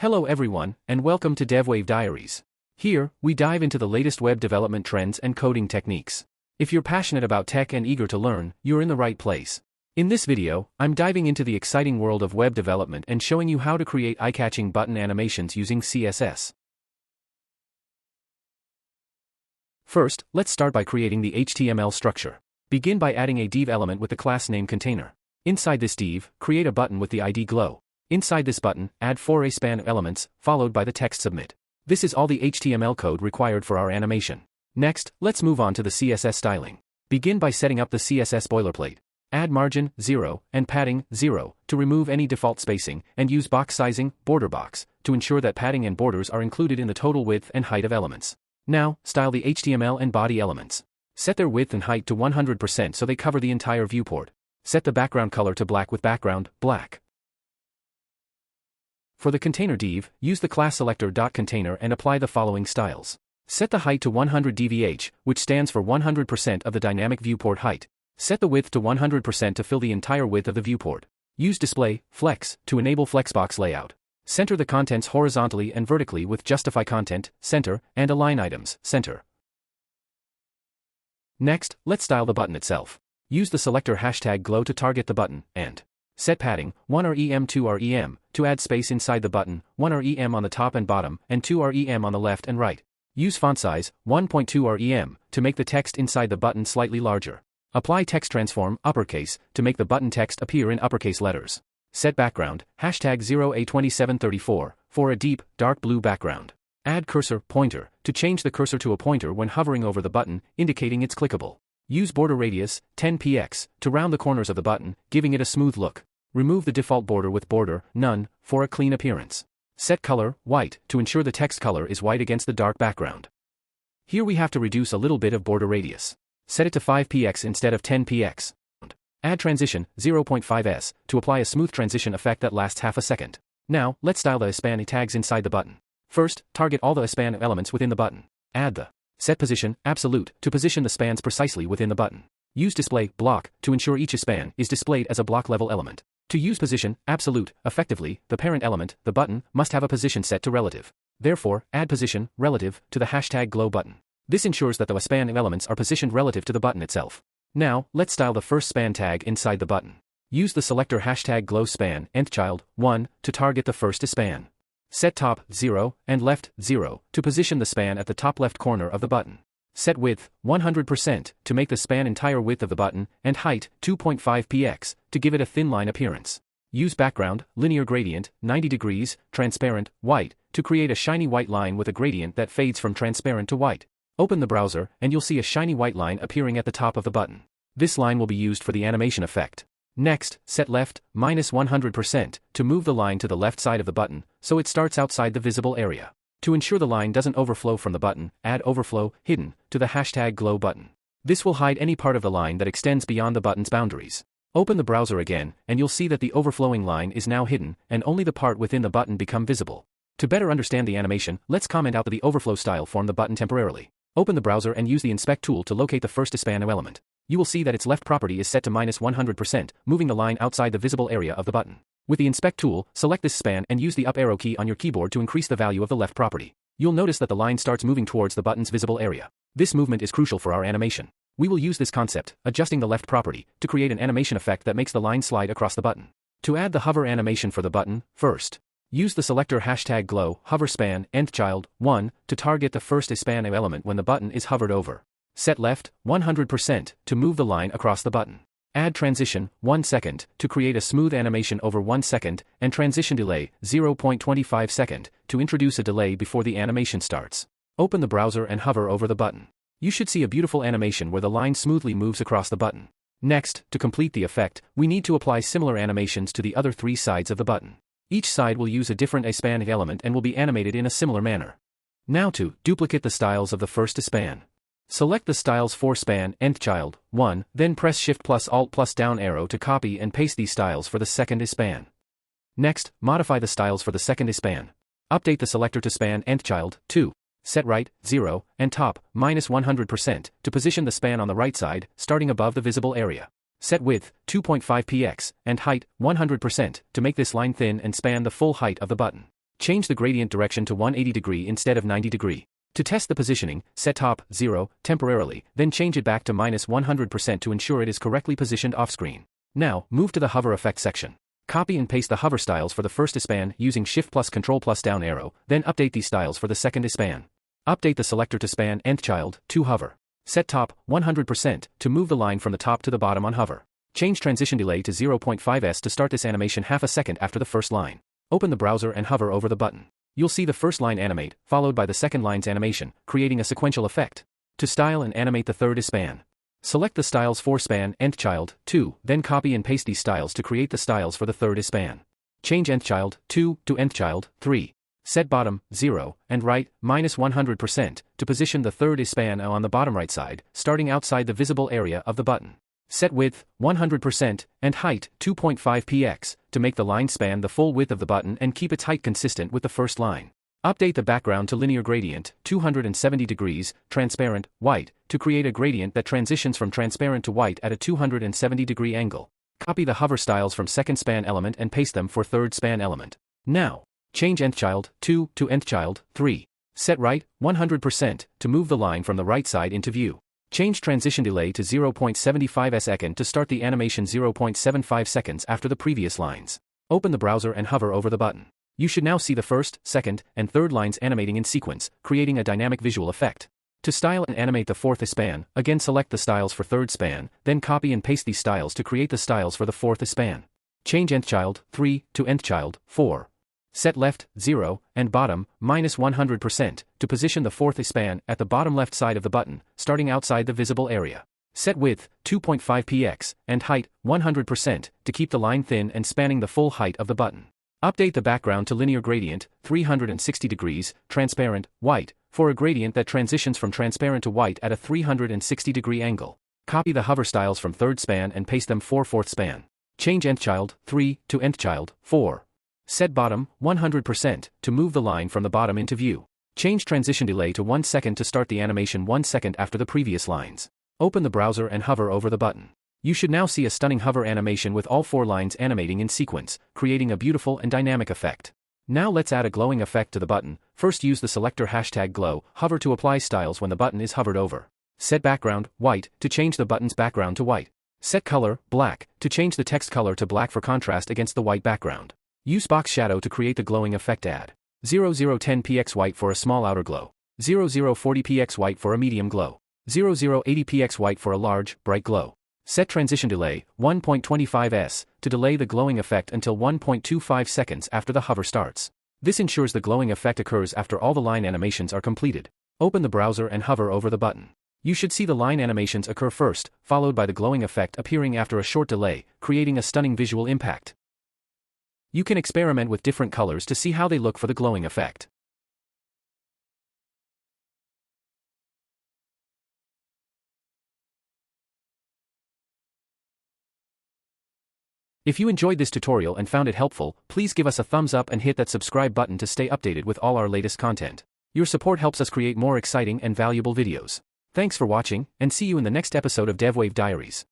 Hello everyone, and welcome to DevWave Diaries. Here, we dive into the latest web development trends and coding techniques. If you're passionate about tech and eager to learn, you're in the right place. In this video, I'm diving into the exciting world of web development and showing you how to create eye-catching button animations using CSS. First, let's start by creating the HTML structure. Begin by adding a div element with the class name container. Inside this div, create a button with the ID glow. Inside this button, add 4 span elements, followed by the text submit. This is all the HTML code required for our animation. Next, let's move on to the CSS styling. Begin by setting up the CSS boilerplate. Add margin 0 and padding 0 to remove any default spacing, and use box sizing, border box, to ensure that padding and borders are included in the total width and height of elements. Now, style the HTML and body elements. Set their width and height to 100% so they cover the entire viewport. Set the background color to black with background black. For the container div, use the class selector.container and apply the following styles. Set the height to 100 dvh, which stands for 100% of the dynamic viewport height. Set the width to 100% to fill the entire width of the viewport. Use display, flex, to enable flexbox layout. Center the contents horizontally and vertically with justify content, center, and align items, center. Next, let's style the button itself. Use the selector hashtag glow to target the button, and set padding, 1 rem 2 rem, to add space inside the button, 1 rem on the top and bottom, and 2 rem on the left and right. Use font size, 1.2 rem, to make the text inside the button slightly larger. Apply text transform, uppercase, to make the button text appear in uppercase letters. Set background, hashtag 0a2734, for a deep, dark blue background. Add cursor, pointer, to change the cursor to a pointer when hovering over the button, indicating it's clickable. Use border radius, 10px, to round the corners of the button, giving it a smooth look. Remove the default border with border, none, for a clean appearance. Set color, white, to ensure the text color is white against the dark background. Here we have to reduce a little bit of border radius. Set it to 5px instead of 10px. Add transition, 0.5s, to apply a smooth transition effect that lasts half a second. Now, let's style the span tags inside the button. First, target all the span elements within the button. Add the set position, absolute, to position the spans precisely within the button. Use display, block, to ensure each span is displayed as a block level element. To use position, absolute, effectively, the parent element, the button, must have a position set to relative. Therefore, add position, relative, to the hashtag glow button. This ensures that the span elements are positioned relative to the button itself. Now, let's style the first span tag inside the button. Use the selector hashtag glow span, nthchild, 1, to target the first span. Set top, 0, and left, 0, to position the span at the top left corner of the button. Set width, 100%, to make the span entire width of the button, and height, 2.5px, to give it a thin line appearance. Use background, linear gradient, 90 degrees, transparent, white, to create a shiny white line with a gradient that fades from transparent to white. Open the browser, and you'll see a shiny white line appearing at the top of the button. This line will be used for the animation effect. Next, set left, -100%, to move the line to the left side of the button, so it starts outside the visible area. To ensure the line doesn't overflow from the button, add overflow, hidden, to the hashtag glow button. This will hide any part of the line that extends beyond the button's boundaries. Open the browser again, and you'll see that the overflowing line is now hidden, and only the part within the button become visible. To better understand the animation, let's comment out that the overflow style form the button temporarily. Open the browser and use the inspect tool to locate the first span element. You will see that its left property is set to -100%, moving the line outside the visible area of the button. With the inspect tool, select this span and use the up arrow key on your keyboard to increase the value of the left property. You'll notice that the line starts moving towards the button's visible area. This movement is crucial for our animation. We will use this concept, adjusting the left property, to create an animation effect that makes the line slide across the button. To add the hover animation for the button, first, use the selector hashtag glow, hover span, nthchild, 1, to target the first span element when the button is hovered over. Set left, 100%, to move the line across the button. Add transition, 1 second, to create a smooth animation over 1 second, and transition delay, 0.25 second, to introduce a delay before the animation starts. Open the browser and hover over the button. You should see a beautiful animation where the line smoothly moves across the button. Next, to complete the effect, we need to apply similar animations to the other 3 sides of the button. Each side will use a different span element and will be animated in a similar manner. Now to duplicate the styles of the first span. Select the styles for span, nthchild, 1, then press Shift plus Alt plus down arrow to copy and paste these styles for the second span. Next, modify the styles for the second span. Update the selector to span nthchild, 2. Set right, 0, and top, -100%, to position the span on the right side, starting above the visible area. Set width, 2.5px, and height, 100%, to make this line thin and span the full height of the button. Change the gradient direction to 180 degree instead of 90 degree. To test the positioning, set top 0 temporarily, then change it back to -100% to ensure it is correctly positioned off-screen. Now, move to the hover effect section. Copy and paste the hover styles for the first span using Shift plus Control plus down arrow, then update these styles for the second span. Update the selector to span nth child to hover. Set top 100% to move the line from the top to the bottom on hover. Change transition delay to 0.5s to start this animation half a second after the first line. Open the browser and hover over the button. You'll see the first line animate, followed by the second line's animation, creating a sequential effect. To style and animate the third span. Select the styles for span nth child 2, then copy and paste these styles to create the styles for the third span. Change nth child 2 to nth child 3. Set bottom 0 and right -100% to position the third span on the bottom right side, starting outside the visible area of the button. Set width 100% and height 2.5 px to make the line span the full width of the button and keep its height consistent with the first line. Update the background to linear gradient 270 degrees, transparent, white, to create a gradient that transitions from transparent to white at a 270 degree angle. Copy the hover styles from second span element and paste them for third span element. Now, change nth child 2 to nth child 3. Set right 100% to move the line from the right side into view. Change transition delay to 0.75 second to start the animation 0.75 seconds after the previous lines. Open the browser and hover over the button. You should now see the first, second, and third lines animating in sequence, creating a dynamic visual effect. To style and animate the fourth span, again select the styles for third span, then copy and paste these styles to create the styles for the fourth span. Change nth child 3 to nth child 4. Set left 0 and bottom -100% to position the fourth span at the bottom left side of the button, starting outside the visible area. Set width 2.5 px and height 100% to keep the line thin and spanning the full height of the button. Update the background to linear gradient 360 degrees, transparent, white, for a gradient that transitions from transparent to white at a 360 degree angle. Copy the hover styles from third span and paste them for fourth span. Change nth child 3 to nth child 4. Set bottom 100% to move the line from the bottom into view. Change transition delay to 1 second to start the animation 1 second after the previous lines. Open the browser and hover over the button. You should now see a stunning hover animation with all 4 lines animating in sequence, creating a beautiful and dynamic effect. Now let's add a glowing effect to the button. First, use the selector #glow, hover to apply styles when the button is hovered over. Set background white to change the button's background to white. Set color black to change the text color to black for contrast against the white background. Use box shadow to create the glowing effect. Add 0010 px white for a small outer glow, 0040 px white for a medium glow, 0080 px white for a large, bright glow. Set transition delay 1.25s to delay the glowing effect until 1.25 seconds after the hover starts. This ensures the glowing effect occurs after all the line animations are completed. Open the browser and hover over the button. You should see the line animations occur first, followed by the glowing effect appearing after a short delay, creating a stunning visual impact. You can experiment with different colors to see how they look for the glowing effect. If you enjoyed this tutorial and found it helpful, please give us a thumbs up and hit that subscribe button to stay updated with all our latest content. Your support helps us create more exciting and valuable videos. Thanks for watching, and see you in the next episode of DevWave Diaries.